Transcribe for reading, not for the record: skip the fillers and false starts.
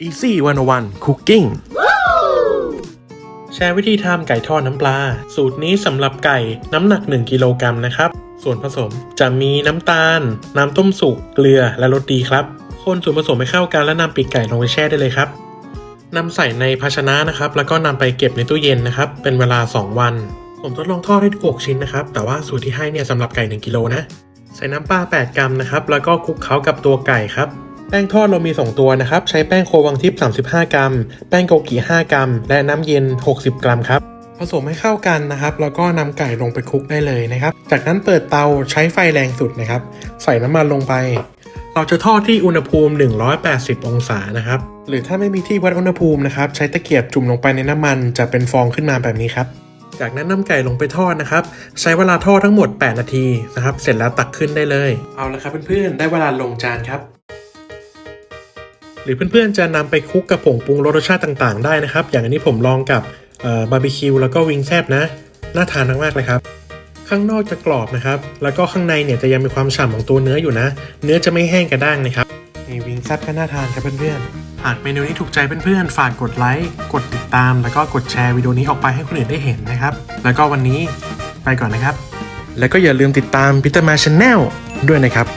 Easy 101 Cooking แชร์วิธีทำไก่ทอดน้ำปลาสูตรนี้สำหรับไก่น้ำหนัก1กิโลกรัมนะครับส่วนผสมจะมีน้ำตาลน้ำต้มสุกเกลือและรสดีครับคนส่วนผสมให้เข้ากันแล้วนำปีกไก่ลงไปแช่ได้เลยครับนำใส่ในภาชนะนะครับแล้วก็นำไปเก็บในตู้เย็นนะครับเป็นเวลา2วันผมทดลองทอดให้6ชิ้นนะครับแต่ว่าสูตรที่ให้เนี่ยสำหรับไก่1กิโลนะใส่น้ำปลา8กรัมนะครับแล้วก็คลุกเคล้ากับตัวไก่ครับแป้งทอดเรามี2ตัวนะครับใช้แป้งโควังทิพย์35กรัมแป้งโกกิ5กรัมและน้ำเย็น60กรัมครับผสมให้เข้ากันนะครับแล้วก็นำไก่ลงไปคลุกได้เลยนะครับจากนั้นเปิดเตาใช้ไฟแรงสุดนะครับใส่น้ำมันลงไปเราจะทอดที่อุณหภูมิ180องศานะครับหรือถ้าไม่มีที่วัดอุณหภูมินะครับใช้ตะเกียบจุ่มลงไปในน้ำมันจะเป็นฟองขึ้นมาแบบนี้ครับจากนั้นนำไก่ลงไปทอดนะครับใช้เวลาทอดทั้งหมด8นาทีนะครับเสร็จแล้วตักขึ้นได้เลยเอาละครับเพื่อนๆได้เวลาลงจานครับหรือเพื่อนๆจะนำไปคลุกกับผงปรุงรสชาติต่างๆได้นะครับอย่างอันนี้ผมลองกับบาร์บีคิวแล้วก็วิงแซบนะน่าทานมากๆเลยครับข้างนอกจะกรอบนะครับแล้วก็ข้างในเนี่ยจะยังมีความฉ่ำของตัวเนื้ออยู่นะเนื้อจะไม่แห้งกระด้างนะครับนี่วิงแซบก็น่าทานครับเพื่อนๆหากเมนูนี้ถูกใจเพื่อนๆฝากกดไลค์กดติดตามแล้วก็กดแชร์วิดีโอนี้ออกไปให้คนอื่นได้เห็นนะครับแล้วก็วันนี้ไปก่อนนะครับแล้วก็อย่าลืมติดตาม Peter Ma Channel ด้วยนะครับ